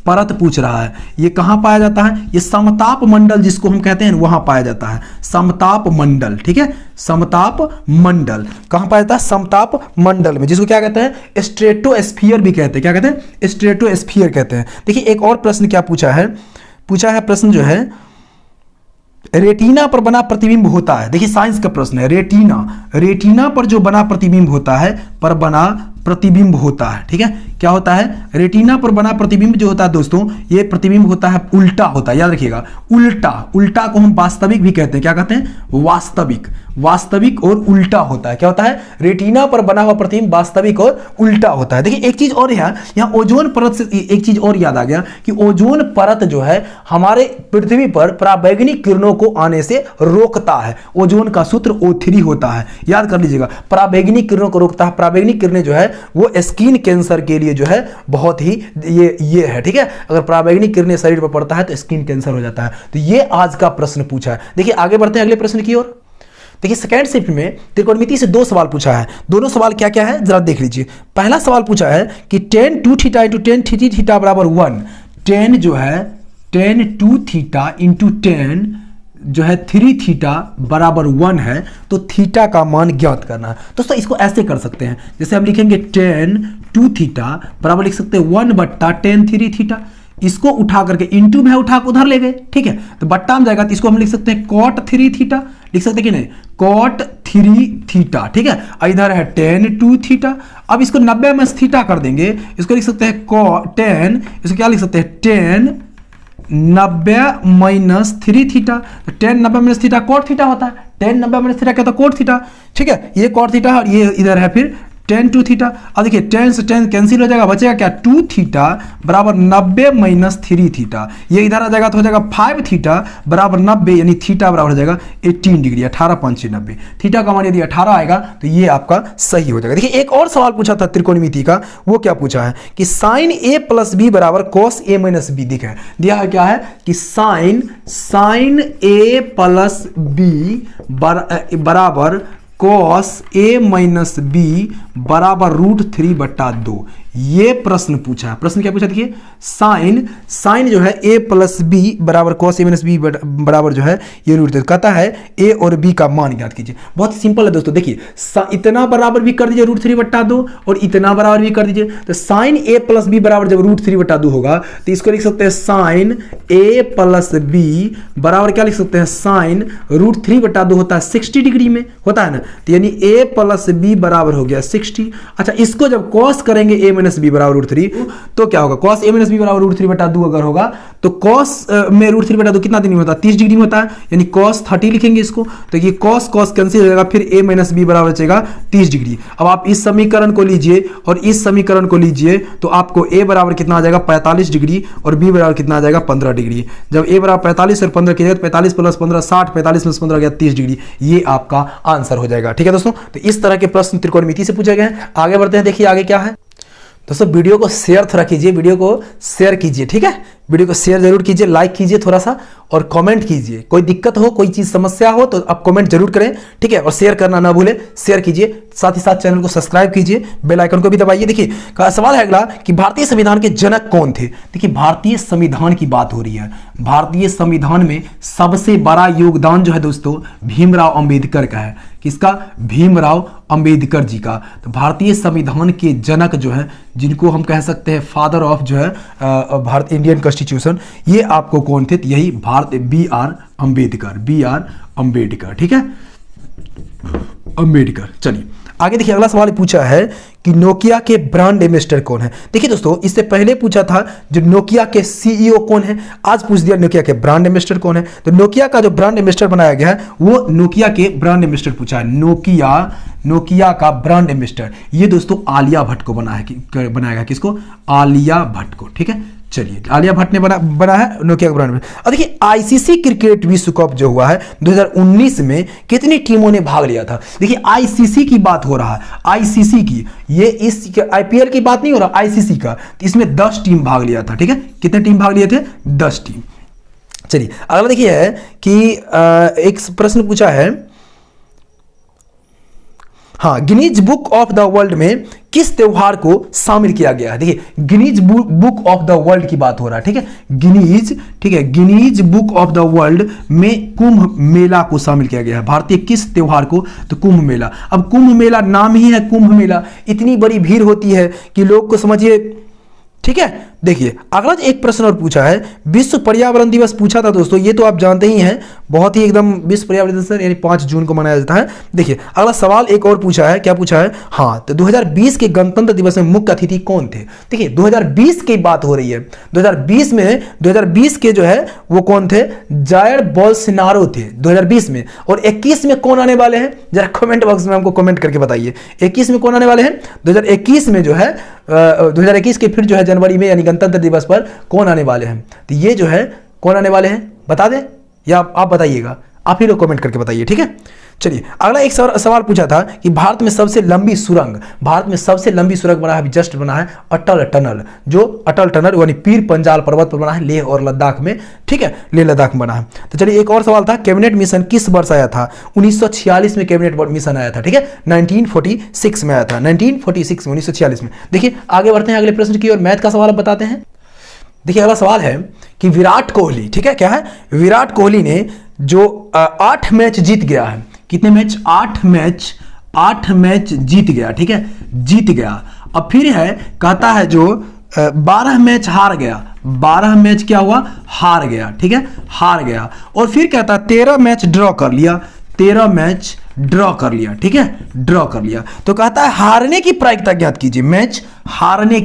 परत पूछ रहा है, ये कहां पाया जाता है, ये समताप मंडल जिसको हम कहते हैं वहां पाया जाता है, समताप मंडल। ठीक है, समताप मंडल कहां पाया जाता है, समताप मंडल में, जिसको क्या कहते हैं, स्ट्रेटोस्फीयर भी कहते हैं। क्या कहते हैं, स्ट्रेटोस्फीयर कहते हैं। देखिए एक और प्रश्न क्या पूछा है, प्रश्न जो है रेटिना पर बना प्रतिबिंब होता है। देखिए साइंस का प्रश्न है, रेटिना, रेटिना पर जो बना प्रतिबिंब होता है, पर बना प्रतिबिंब होता है। ठीक है, क्या होता है, रेटिना पर बना प्रतिबिंब जो होता है दोस्तों, ये प्रतिबिंब होता है उल्टा होता है, याद रखिएगा, उल्टा। उल्टा को हम वास्तविक भी कहते हैं, क्या कहते हैं, वास्तविक, वास्तविक और उल्टा होता है। क्या होता है, रेटिना पर बना हुआ प्रतिबिंब वास्तविक और उल्टा होता है। देखिए एक चीज और है यहाँ ओजोन परत से एक चीज और याद आ गया कि ओजोन परत जो है हमारे पृथ्वी पर पराबैंगनी किरणों को आने से रोकता है। ओजोन का सूत्र O3 होता है, याद कर लीजिएगा, पराबैंगनी किरणों को रोकता है। पराबैंगनी किरणें जो है वो स्किन कैंसर के लिए जो है बहुत ही ये है। ठीक है, अगर पराबैंगनी किरणें शरीर पर पड़ता है तो स्किन कैंसर हो जाता है। तो ये आज का प्रश्न पूछा है। देखिए आगे बढ़ते हैं अगले प्रश्न की ओर। देखिए सेकंड शिफ्ट में त्रिकोणमिति से 2 सवाल पूछा है। दोनों सवाल क्या क्या है जरा देख लीजिए। पहला सवाल पूछा है कि tan 2 theta into tan 3 theta बराबर 1। tan जो है tan 2 थीटा इंटू tan जो है 3 थीटा बराबर 1 है, तो थीटा का मान ज्ञात करना है। दोस्तों इसको ऐसे कर सकते हैं, जैसे हम लिखेंगे tan 2 थीटा बराबर लिख सकते हैं 1 बट्टा tan 3 थीटा। इसको उठा करके इंटू में उठा कर उधर ले गए। ठीक है, तो बट्टा में जाएगा तो इसको हम लिख सकते हैं cot 3 थीटा, लिख सकते हैं कि नहीं, cot 3 थीटा। ठीक है, इधर है tan 2 थीटा। अब इसको 90 में थीटा कर देंगे, इसको लिख सकते हैं tan, इसको क्या लिख सकते हैं, tan 90 माइनस 3 थीटा। तो tan 90 minus theta cot theta होता है, tan 90 माइनस थीटा क्या होता है, cot थीटा। ठीक है, ये cot थीटा और ये इधर है फिर tan 2 थीटा। अब देखिए tan से tan कैंसिल हो जाएगा, बचेगा क्या, 2 थीटा बराबर 90 माइनस 3 थीटा। ये इधर आ जाएगा तो हो जाएगा 5 थीटा बराबर 90, यानी थीटा बराबर हो जाएगा 18 डिग्री, 18 5 90। थीटा का मान यदि 18 आएगा तो ये आपका सही हो जाएगा। देखिए एक और सवाल पूछा था त्रिकोणमिति का, वो क्या पूछा है कि साइन a प्लस बी बराबर cos a माइनस बी। दिया है क्या है कि साइन a प्लस बी बराबर cos a माइनस बी बराबर √3/2। ये प्रश्न पूछा है। प्रश्न क्या पूछा, देखिए साइन जो है a प्लस बी बराबर cos a माइनस बी बराबर जो है ये √3, कहता है a और b का मान ज्ञात कीजिए। बहुत सिंपल है दोस्तों, देखिए इतना बराबर भी कर दीजिए √3/2 और इतना बराबर भी कर दीजिए, तो साइन a प्लस बी बराबर जब √3/2 होगा तो इसको लिख सकते हैं साइन a प्लस बी बराबर क्या लिख सकते हैं, साइन √3/2 होता है 60 डिग्री में होता है ना, तो यानी a प्लस बी बराबर हो गया 60। अच्छा इसको जब cos करेंगे a माइनस बी बराबर √3 तो क्या होगा, cos a माइनस बी बराबर √3/2 अगर होगा तो cos में √3/2 कितना डिग्री में होता है, 30 डिग्री में होता है, यानी cos 30 लिखेंगे इसको, तो ये cos कैंसिल हो जाएगा, फिर a माइनस बी बराबर बचेगा 30 डिग्री। अब आप इस समीकरण को लीजिए और इस समीकरण को लीजिए तो आपको a बराबर कितना आ जाएगा 45 डिग्री और b बराबर कितना आ जाएगा 15 डिग्री। जब a बराबर 45 और 15 की जगह 45 प्लस 15 60, 45 प्लस 15 गया 30 डिग्री, ये आपका आंसर हो जाएगा। ठीक है दोस्तों, तो इस तरह के प्रश्न त्रिकोणमिति से पूछे गए हैं। आगे बढ़ते हैं, देखिए आगे क्या है दोस्तों। वीडियो को शेयर थोड़ा कीजिए, वीडियो को शेयर कीजिए। ठीक है, वीडियो को शेयर जरूर कीजिए, लाइक कीजिए थोड़ा सा और कमेंट कीजिए। कोई दिक्कत हो, कोई चीज समस्या हो तो आप कमेंट जरूर करें। ठीक है, और शेयर करना ना भूलें, शेयर कीजिए, साथ ही साथ चैनल को सब्सक्राइब कीजिए, बेल आइकन को भी दबाइए। देखिए सवाल है अगला कि भारतीय संविधान के जनक कौन थे। देखिए भारतीय संविधान की बात हो रही है, भारतीय संविधान में सबसे बड़ा योगदान जो है दोस्तों भीमराव अंबेडकर का है। किसका, भीमराव अंबेडकर जी का। तो भारतीय संविधान के जनक जो है, जिनको हम कह सकते हैं फादर ऑफ जो है भारत इंडियन कॉन्स्टिट्यूशन, ये आपको कौन थे, यही B.R. अम्बेडकर। ठीक है, अम्बेडकर। चलिए आगे देखिए अगला सवाल पूछा है कि नोकिया के ब्रांड एम्बेसडर कौन है। देखिए दोस्तों, इससे पहले पूछा था जो नोकिया के सीईओ कौन है, आज पूछ दिया नोकिया के ब्रांड एम्बेसडर कौन है। तो नोकिया का जो ब्रांड एम्बेसडर बनाया गया है वो नोकिया के ब्रांड एम्बेसडर पूछा है। नोकिया का ब्रांड एम्बेसडर ये दोस्तों आलिया भट्ट को बनाया गया। किसको? आलिया भट्ट को। ठीक है, चलिए आलिया भट्ट ने बना है नोकिया का ब्रांड। और देखिए आईसीसी क्रिकेट विश्व कप जो हुआ है 2019 में कितनी टीमों ने भाग लिया था। देखिए आईसीसी की बात हो रहा है, आईसीसी की, ये इस आईपीएल की बात नहीं हो रहा, आईसीसी का। तो इसमें 10 टीम भाग लिया था। ठीक है, कितने टीम भाग लिए थे? 10 टीम। चलिए अगला देखिए है कि एक प्रश्न पूछा है, हाँ, Guinness book of the world में किस त्योहार को शामिल किया गया है। देखिए Guinness book of the world की बात हो रहा है। ठीक है, Guinness book of the world में कुंभ मेला को शामिल किया गया है। भारतीय किस त्योहार को? तो कुंभ मेला। अब कुंभ मेला नाम ही है कुंभ मेला, इतनी बड़ी भीड़ होती है कि लोग को समझिए। ठीक है, देखिए अगला एक प्रश्न और पूछा है, विश्व पर्यावरण दिवस पूछा था दोस्तों, ये तो आप जानते ही हैं, बहुत ही एकदम विश्व पर्यावरण दिवस यानी 5 जून को मनाया जाता है। देखिए अगला सवाल एक और पूछा है, क्या पूछा है? हाँ, तो 2020 के गणतंत्र दिवस में मुख्य अतिथि कौन थे। देखिए 2020 की बात हो रही है, 2020 के जो है वो कौन थे? जायर बोल्सोनारो थे 2020 में। और 21 में कौन आने वाले हैं? जरा कमेंट बॉक्स में हमको कमेंट करके बताइए 21 में कौन आने वाले हैं। 2021 में जो है 2021 के फिर जो है जनवरी में यानी गणतंत्र दिवस पर कौन आने वाले हैं। तो ये जो है कौन आने वाले हैं बता दें या आप बताइएगा, आप ही लोग कमेंट करके बताइए। ठीक है, चलिए अगला एक सवाल पूछा था कि भारत में सबसे लंबी सुरंग बना है, जस्ट बना है अटल टनल, जो अटल टनल यानी पीर पंजाल पर्वत पर बना है, लेह और लद्दाख में। ठीक है, लेह लद्दाख में बना है। तो चलिए एक और सवाल था, कैबिनेट मिशन किस वर्ष आया था? 1946 में कैबिनेट मिशन आया था। ठीक है, 1946 में आया था, 1946 में, 1946 में। देखिए आगे बढ़ते हैं अगले प्रश्न की और मैथ का सवाल बताते हैं। देखिए अगला सवाल है कि विराट कोहली, ठीक है, क्या है? विराट कोहली ने जो 8 मैच जीत गया है, कितने मैच? 8 मैच जीत गया। ठीक है, जीत गया। अब फिर है कहता है जो 12 मैच हार गया, 12 मैच क्या हुआ? हार गया। ठीक है, हार गया। और फिर कहता है 13 मैच ड्रॉ कर लिया, 13 मैच ड्रॉ कर लिया। ठीक है, ड्रॉ कर लिया। तो कहता है हारने की प्रायिकता ज्ञात कीजिए। मैच हारने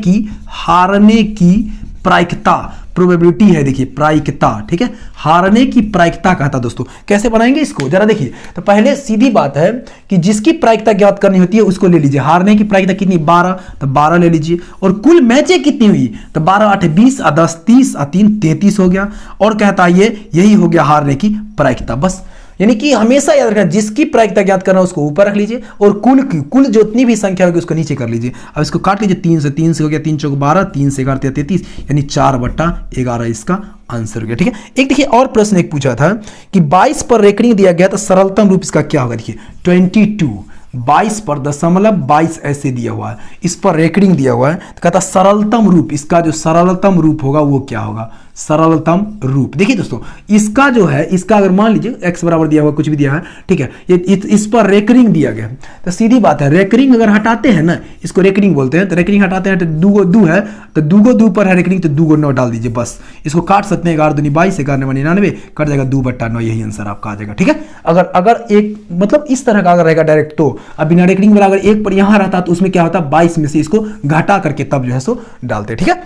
की प्रायिकता, प्रोबेबिलिटी है, देखिए प्रायिकता। ठीक है, हारने की प्रायिकता कहता दोस्तों। कैसे बनाएंगे इसको जरा देखिए। तो पहले सीधी बात है कि जिसकी प्रायिकता ज्ञात करनी होती है उसको ले लीजिए। हारने की प्रायिकता कितनी? 12, तो 12 ले लीजिए। और कुल मैचें कितनी हुई? तो 12 8 20 और 10 30 और 3 33 हो गया। और कहता है यही हो गया हारने की प्रायिकता। बस, यानी कि हमेशा याद रखना, जिसकी प्रायिकता ज्ञात करना उसको ऊपर रख लीजिए और कुल जितनी भी संख्या होगी उसको नीचे कर लीजिए। अब इसको काट लीजिए, 3 से हो गया, 3 चौक 12, 3 से 11 33, यानी 4/11 इसका आंसर हो गया। ठीक है, एक देखिए और प्रश्न एक पूछा था कि 22 पर रेकरिंग दिया गया तो सरलतम रूप इसका क्या होगा। देखिए 22, 22 पर 0.22 ऐसे दिया हुआ है, इस पर रेकरिंग दिया हुआ है। तो कहता सरलतम रूप, इसका जो सरलतम रूप होगा वो क्या होगा? सरलतम रूप। देखिए दोस्तों, इसका जो है, इसका अगर मान लीजिए x बराबर दिया हुआ, कुछ भी दिया है, ठीक है, ये इस पर रेकरिंग दिया गया, तो सीधी बात है रेकरिंग अगर हटाते हैं ना, इसको रेकरिंग बोलते हैं, तो रेकरिंग हटाते हैं तो 2 है, तो 2 पर है रेकरिंग, तो 2 9 डाल दीजिए बस। इसको काट सकते हैं, 11 दूनी 22, 11 9 99, कट जाएगा 2/9, यही आंसर आपका आ जाएगा। ठीक है, अगर एक मतलब इस तरह का अगर रहेगा डायरेक्ट, तो अब बिना रेकरिंग वाला अगर 1 पर यहां रहता तो उसमें क्या होता? 22 में से इसको घटा करके तब जो है सो डालते। ठीक है,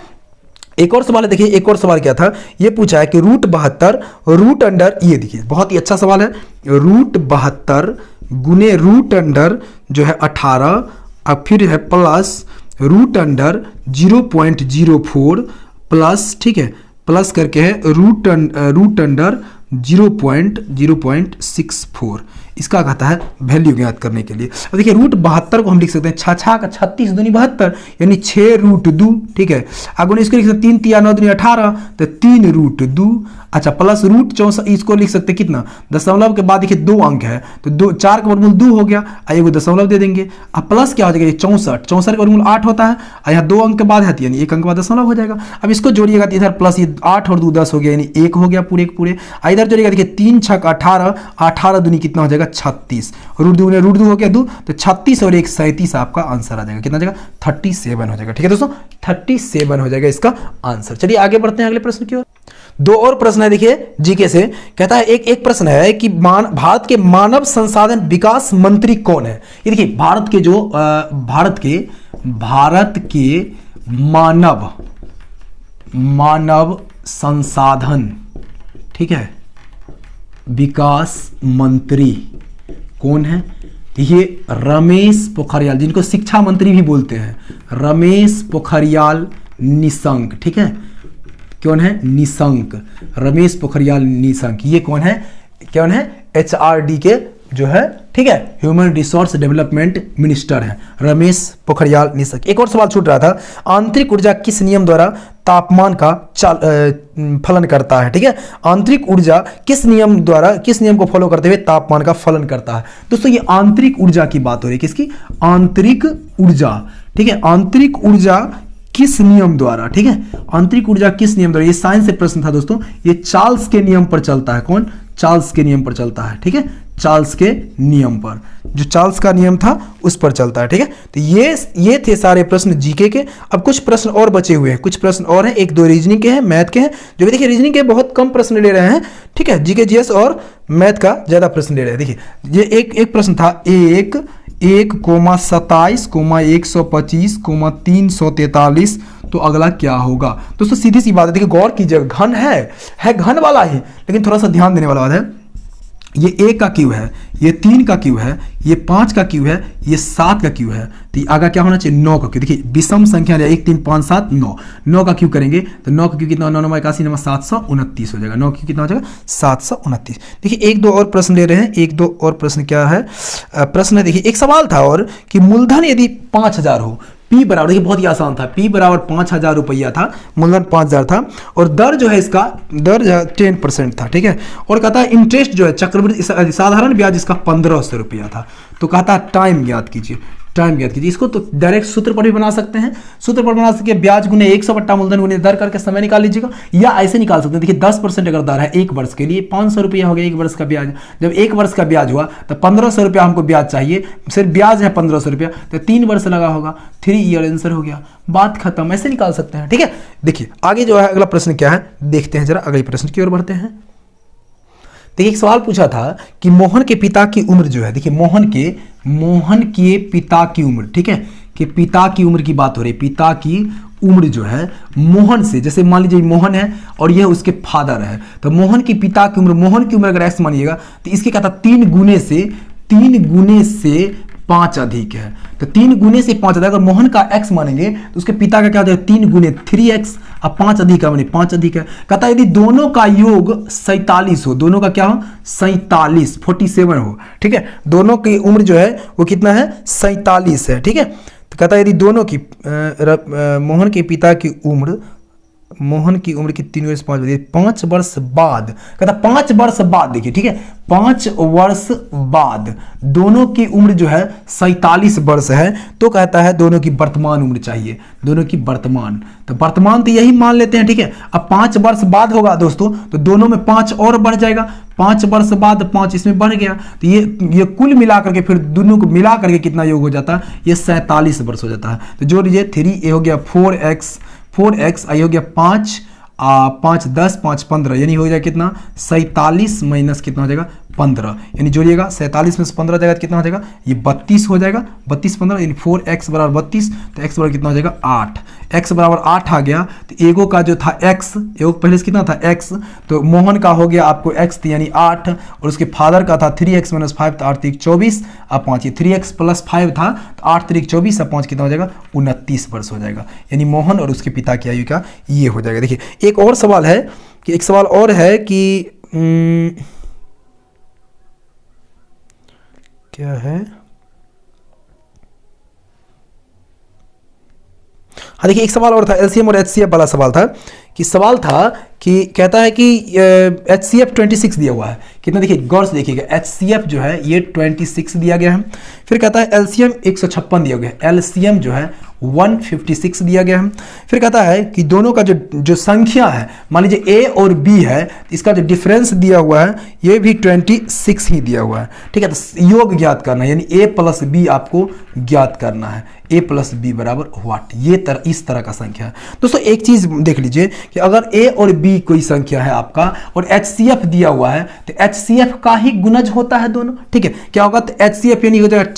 एक और सवाल है, देखिए एक और सवाल क्या था, ये पूछा है कि √72 रूट अंडर, ये देखिए बहुत ही अच्छा सवाल है, √72 गुने रूट अंडर जो है 18, अब फिर है प्लस रूट अंडर 0.04 प्लस, ठीक है, प्लस करके है रूट अंडर 0.64, इसका कहता है वैल्यू ज्ञात करने के लिए। अब देखिए √72 को हम लिख सकते हैं 6 का 36 दूनी 72, यानी 6√2। ठीक है, अगर इसको लिख सकते 3 3 9 दूनी 18, तो 3√2। अच्छा, प्लस √64, इसको लिख सकते कितना? दशमलव के बाद देखिए 2 अंक है, तो 4 का वर्गमूल 2 हो गया, एगो दशमलव दे देंगे। अब प्लस क्या हो जाएगा? 64 का वर्गमूल 8 होता है, यहाँ 2 अंक के बाद है, यानी 1 अंक के बाद दशमलव हो जाएगा। अब इसको जोड़िएगा तो इधर प्लस 8 और 2 10 हो गया, यानी 1 हो गया पूरे पूरे। इधर जोड़िएगा, देखिए 3 6 18, 18 दूनी कितना हो जाएगा? 36, √2 हो गया 2, तो 36 और 1 37 आपका आंसर आ जाएगा। कितना जाएगा? 37 हो जाएगा। ठीक है दोस्तों, 37 हो जाएगा इसका आंसर। चलिए आगे बढ़ते हैं अगले प्रश्न की ओर। दो और प्रश्न है देखिए जीके से। कहता है एक प्रश्न है कि भारत के मानव संसाधन विकास मंत्री कौन है। ये देखिए भारत के मानव संसाधन, ठीक है, विकास मंत्री कौन है। ये रमेश पोखरियाल, जिनको शिक्षा मंत्री भी बोलते हैं, रमेश पोखरियाल निशंक, ठीक है। कौन है? निशंक, रमेश पोखरियाल निशंक। ये कौन है? HRD के जो है, ठीक है, ह्यूमन रिसोर्स डेवलपमेंट मिनिस्टर हैं, रमेश पोखरियाल निशंक। एक और सवाल छूट रहा था, आंतरिक ऊर्जा किस नियम द्वारा तापमान का फलन करता है, ठीक है। आंतरिक ऊर्जा किस नियम को फॉलो करते हुए तापमान का फलन करता है। दोस्तों ये आंतरिक ऊर्जा की बात हो रही है, किसकी? आंतरिक ऊर्जा, ठीक है। आंतरिक ऊर्जा किस नियम द्वारा, ठीक है, आंतरिक ऊर्जा किस नियम द्वारा। ये साइंस से प्रश्न था दोस्तों, ये चार्ल्स के नियम पर चलता है। कौन? चार्ल्स के नियम पर चलता है, ठीक है, चार्ल्स के नियम पर, जो चार्ल्स का नियम था उस पर चलता है, ठीक है। तो ये थे सारे प्रश्न जीके के। अब कुछ प्रश्न और बचे हुए हैं, कुछ प्रश्न और हैं, एक दो रीजनिंग के हैं, मैथ के हैं, जो भी देखिए रीजनिंग के बहुत कम प्रश्न ले रहे हैं, ठीक है। जीके जीएस और मैथ का ज्यादा प्रश्न ले रहे हैं। देखिए ये एक प्रश्न था, 1,27,125,343, तो अगला क्या होगा। दोस्तों सीधी सी बात है, देखिए गौर कीजिएगा, घन है घन वाला ही, लेकिन थोड़ा सा ध्यान देने वाला बात है। ये 1 का क्यू है, ये 3 का क्यू है, ये 5 का क्यू है, ये 7 का क्यू है, तो आगे क्या होना चाहिए? 9 का क्यू। देखिए विषम संख्या 1 3 5 7 9, 9 का क्यू करेंगे तो 9 का क्यू कितना? 9 9 81 9 729 हो जाएगा। 9 क्यू कितना हो जाएगा? 729। देखिए एक दो और प्रश्न ले रहे हैं, एक दो और प्रश्न क्या है? प्रश्न है देखिए, एक सवाल था और कि मूलधन यदि 5000 हो, P बराबर, देखिए बहुत ही आसान था, P बराबर 5000 रुपया था, मूलधन 5000 था, और दर जो है इसका, दर 10% था, ठीक है। और कहता है इंटरेस्ट जो है चक्रवृद्धि साधारण ब्याज इसका 1500 रुपया था। तो कहता है टाइम ज्ञात कीजिए, टाइम ज्ञात कीजिए। इसको तो डायरेक्ट सूत्र पर भी बना सकते हैं, सूत्र पर बना सकते हैं, ब्याज गुने 100 बट्टा मूलधन गुने दर करके समय निकाल लीजिएगा, या ऐसे निकाल सकते हैं। देखिए 10% अगर दर है 1 वर्ष के लिए, 500 रुपया हो गया 1 वर्ष का ब्याज। जब 1 वर्ष का ब्याज हुआ तो 1500 रुपया हमको ब्याज चाहिए, सिर्फ ब्याज है 1500 रुपया, तो 3 वर्ष लगा होगा, 3 ईयर आंसर हो गया, बात खत्म। ऐसे निकाल सकते हैं, ठीक है। देखिए आगे जो है अगला प्रश्न क्या है, देखते हैं जरा, अगले प्रश्न की ओर बढ़ते हैं। देखिए एक सवाल पूछा था कि मोहन के पिता की उम्र जो है, देखिए मोहन के पिता की उम्र, ठीक है, कि पिता की उम्र की बात हो रही है। पिता की उम्र जो है मोहन से, जैसे मान लीजिए मोहन है और यह उसके फादर है, तो मोहन की पिता की उम्र, मोहन की उम्र अगर x मानिएगा तो इसके कहता 3 गुने से 5 अधिक है। तो 3 गुने से 5 अधिक, अगर मोहन का x मानेंगे तो उसके पिता का क्या हो जाएगा? 3 गुने 3x, अब 5 अधिक है, माने 5 अधिक है। कहता है यदि दोनों का योग 47 हो, दोनों का क्या हो? 47 हो, ठीक है। दोनों की उम्र जो है वो कितना है? 47 है, ठीक है। तो कहता है यदि दोनों की मोहन के पिता की उम्र, मोहन की उम्र की 3 वर्ष 5 वर्ष बाद, कहता 5 वर्ष बाद, देखिए ठीक है, 5 वर्ष बाद दोनों की उम्र जो है 47 वर्ष है, तो कहता है दोनों की वर्तमान उम्र चाहिए, दोनों की वर्तमान। तो वर्तमान तो यही मान लेते हैं, ठीक है। अब 5 वर्ष बाद होगा दोस्तों, तो दोनों में 5 और बढ़ जाएगा, 5 वर्ष बाद 5 इसमें बढ़ गया, तो ये कुल मिला करके फिर दोनों को मिला करके कितना योग हो जाता है? ये 47 वर्ष हो जाता है। तो जोड़ लीजिए, 3 हो गया 4x, आई हो गया 5, 5 10 5 15, यानी हो जाएगा कितना? 47 माइनस कितना हो जाएगा? 15, यानी जोड़िएगा 47 में से 15 जाएगा तो कितना हो जाएगा? ये 32 हो जाएगा, 32 15, यानी 4x बराबर 32, तो x बराबर कितना हो जाएगा? 8। x बराबर 8 आ गया, तो एगो का जो था x, एगो पहले से कितना था? x, तो मोहन का हो गया आपको x यानी 8, और उसके फादर का था 3x - 5, तो 8 3 24, अब 5, ये 3x + 5 था, तो 8 3 24, अब 5 कितना हो जाएगा? 29 वर्ष हो जाएगा, यानी मोहन और उसके पिता की आयु का ये हो जाएगा। देखिए एक और सवाल है कि, एक सवाल और है कि क्या है? हाँ देखिए एक सवाल और था, एलसीएम और एचसीएफ वाला सवाल था, कि सवाल था कि कहता है कि एचसीएफ 26 दिया हुआ है, कितना? देखिए गौर से देखिएगा, एचसीएफ जो है ये 26 दिया गया है। फिर कहता है एलसीएम 156 दिया गया है, एलसीएम जो है 156 दिया गया है। फिर कहता है कि दोनों का जो संख्या है, मान लीजिए a और b है, इसका जो डिफरेंस दिया हुआ है ये भी 26 ही दिया हुआ है, ठीक है। तो योग ज्ञात करना है, यानी a प्लस बी आपको ज्ञात करना है, a प्लस बी बराबर व्हाट, इस तरह का संख्या है। दोस्तों एक चीज देख लीजिए कि अगर a और b कोई संख्या है आपका और HCF दिया हुआ है, तो HCF का ही गुणज होता है दोनों, ठीक है। क्या होगा, तो HCF यानी हो जाएगा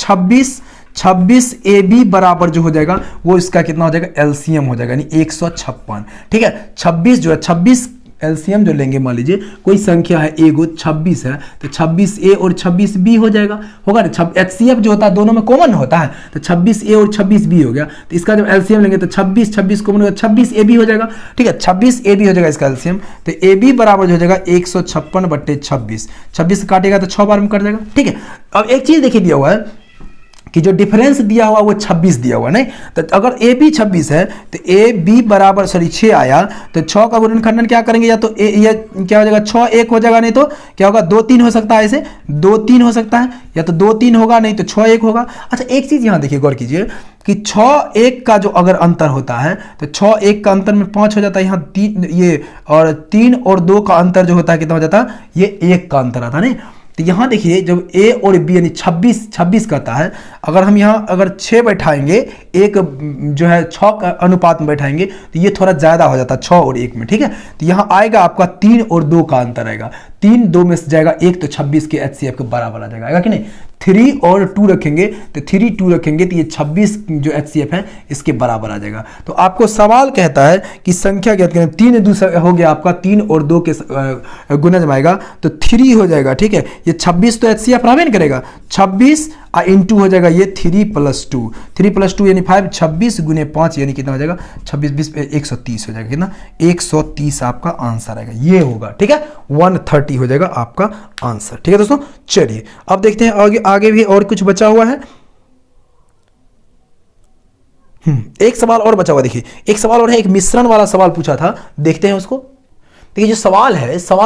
26 AB बराबर जो हो जाएगा वो इसका कितना हो जाएगा, एलसीएम हो जाएगा, यानी 156, ठीक है। 26 जो है, 26 एलसीएम जो लेंगे, मान लीजिए कोई संख्या है a को 26 है, तो 26a और 26b हो जाएगा, होगा ना। HCF जो होता है दोनों में कॉमन होता है, तो 26a और 26b हो गया। तो इसका जब एलसीएम लेंगे तो 26 कॉमन होगा, 26ab हो जाएगा, ठीक है। 26ab हो जाएगा इसका एलसीएम, तो ab बराबर हो जाएगा 156/26, 26 काटेगा तो 6 बार में कट जाएगा, ठीक है। अब एक चीज देखिए दिया हुआ है कि जो डिफरेंस दिया हुआ वो 26 दिया हुआ, नहीं तो अगर ए बी 26 है तो ए बी बराबर 6 आया, तो 6 का गुणनखंडन क्या करेंगे, या तो ये क्या हो जाएगा 6 1 हो जाएगा, नहीं तो क्या होगा 2 3 हो सकता है, ऐसे 2 3 हो सकता है, या तो 2 3 होगा, नहीं तो 6 1 होगा। अच्छा एक चीज यहाँ देखिए, गौर कीजिए कि 6 1 का जो अगर अंतर होता है तो 6 1 का अंतर में 5 हो जाता है, यहाँ 3 ये, और 3 और 2 का अंतर जो होता है कितना हो जाता है, ये 1 का अंतर आता है, नहीं। तो यहाँ देखिए जब a और b यानी 26 कहता है, अगर हम यहाँ अगर 6 बैठाएंगे, एक जो है 6 का अनुपात में बैठाएंगे तो ये थोड़ा ज़्यादा हो जाता है 6 और 1 में, ठीक है। तो यहाँ आएगा आपका 3 और 2 का अंतर आएगा, 3 2 में से जाएगा 1, तो 26 के HCF के बराबर आ जाएगा, आएगा कि नहीं। 3 और 2 रखेंगे तो 3 2 रखेंगे तो ये 26 जो HCF है इसके बराबर आ जाएगा। तो आपको सवाल कहता है कि संख्या ज्ञात करें, 3 दूसरा हो गया आपका, 3 और 2 के गुणज में आएगा तो 3 हो जाएगा, ठीक है। ये 26 तो HCF रहबे नहीं करेगा, 26 इंटू हो जाएगा ये 3 + 2, 3 + 2 यानी 5, 26 × 5 यानी कितना हो जाएगा, 26 20 130 हो जाएगा, कितना 130 आपका आंसर आएगा, ये होगा, ठीक है। 130 हो जाएगा आपका आंसर, ठीक है दोस्तों। चलिए अब देखते हैं आगे भी और कुछ बचा हुआ है। एक सवाल और बचा हुआ, देखिए एक सवाल और है, एक मिश्रण वाला सवाल पूछा था, देखते हैं उसको। देखिए जो सवाल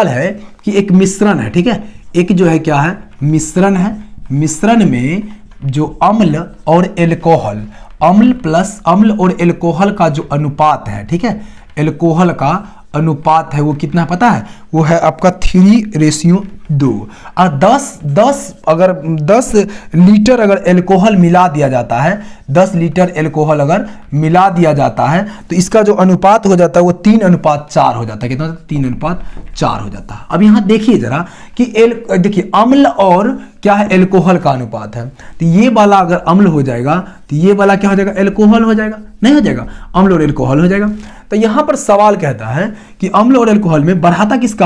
है कि एक मिश्रण है, ठीक है, एक जो है क्या है, मिश्रण है, मिश्रण में जो अम्ल और एल्कोहल, अम्ल और एल्कोहल का जो अनुपात है, ठीक है, एल्कोहल का अनुपात है वो कितना पता है, वो है आपका 3:2। और 10 लीटर अगर एल्कोहल मिला दिया जाता है, 10 लीटर एल्कोहल अगर मिला दिया जाता है तो इसका जो अनुपात हो जाता है वो 3:4 हो जाता है, कितना 3:4 हो जाता है। अब यहाँ देखिए जरा कि देखिए अम्ल और क्या है, एल्कोहल का अनुपात है, तो ये वाला अगर अम्ल हो जाएगा तो ये वाला क्या हो जाएगा, एल्कोहल हो जाएगा, नहीं हो जाएगा, अम्ल और एल्कोहल हो जाएगा। तो यहाँ पर सवाल कहता है कि अम्ल और एल्कोहल में बढ़ाता किसको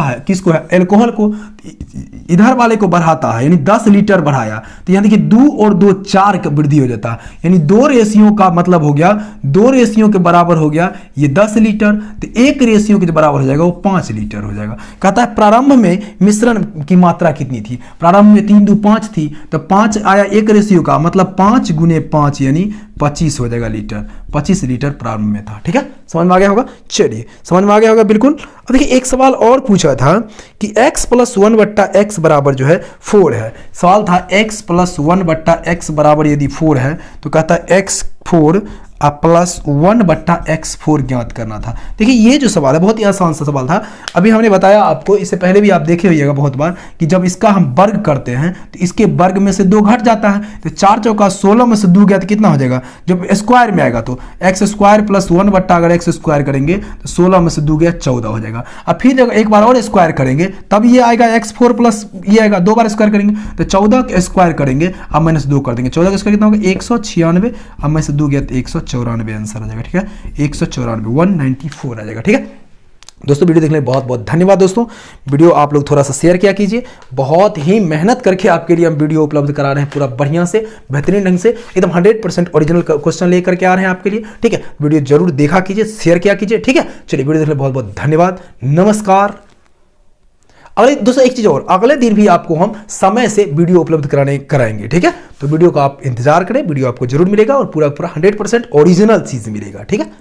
है, एल्कोहल को, इधर वाले को बढ़ाता है, यानी 10 लीटर बढ़ाया, तो यहाँ देखिए 2 और 2 4 का वृद्धि हो जाता है, यानी 2 रेशियो का मतलब हो गया, 2 रेशियो के बराबर हो गया ये 10 लीटर, तो 1 रेशियो के बराबर हो जाएगा वो 5 लीटर हो जाएगा। कहता है प्रारंभ में मिश्रण की मात्रा कितनी थी, प्रारंभ में 3 2 5 थी, तो 5 आया 1 रेशियो का, मतलब 5 × 5 यानी 25 हो जाएगा लीटर, 25 लीटर प्रारंभ में था, ठीक है। समझ में आ गया होगा, चलिए समझ में आ गया होगा बिल्कुल। अब देखिए एक सवाल और पूछा था कि x + 1/x बराबर जो है 4 है, सवाल था x + 1/x बराबर यदि 4 है तो कहता है x4 + 1/x4 ज्ञात करना था। देखिए ये जो सवाल है बहुत ही आसान सा सवाल था, अभी हमने बताया आपको, इससे पहले भी आप देखे होइएगा बहुत बार कि जब इसका हम वर्ग करते हैं तो इसके वर्ग में से 2 घट जाता है, तो 4 चौका 16 में से 2 गया तो कितना हो जाएगा, जब स्क्वायर में आएगा तो x² + 1 अगर x² करेंगे तो 16 में से 2 गया 14 हो जाएगा। अब फिर जब एक बार और स्क्वायर करेंगे तब ये आएगा x4 प्लस ये आएगा, 2 बार स्क्वायर करेंगे तो 14 का स्क्वायर करेंगे, अब -2 कर देंगे, 14 का स्क्वायर कितना होगा 196, अब में से 2 गया तो 194 आंसर आ जाएगा, ठीक है, 194 194 आ जाएगा, ठीक है। दोस्तों वीडियो देखने बहुत बहुत धन्यवाद दोस्तों, वीडियो आप लोग थोड़ा सा शेयर किया कीजिए, बहुत ही मेहनत करके आपके लिए हम वीडियो उपलब्ध करा रहे हैं, पूरा बढ़िया से बेहतरीन ढंग से एकदम 100% ओरिजिनल क्वेश्चन लेकर के आ रहे हैं आपके लिए, ठीक है। वीडियो जरूर देखा कीजिए, शेयर किया कीजिए, ठीक है। चलिए वीडियो देखने बहुत बहुत धन्यवाद, नमस्कार। अगले दोस्तों एक चीज और, अगले दिन भी आपको हम समय से वीडियो उपलब्ध कराएंगे, ठीक है। तो वीडियो का आप इंतजार करें, वीडियो आपको जरूर मिलेगा और पूरा 100% ओरिजिनल चीज मिलेगा, ठीक है।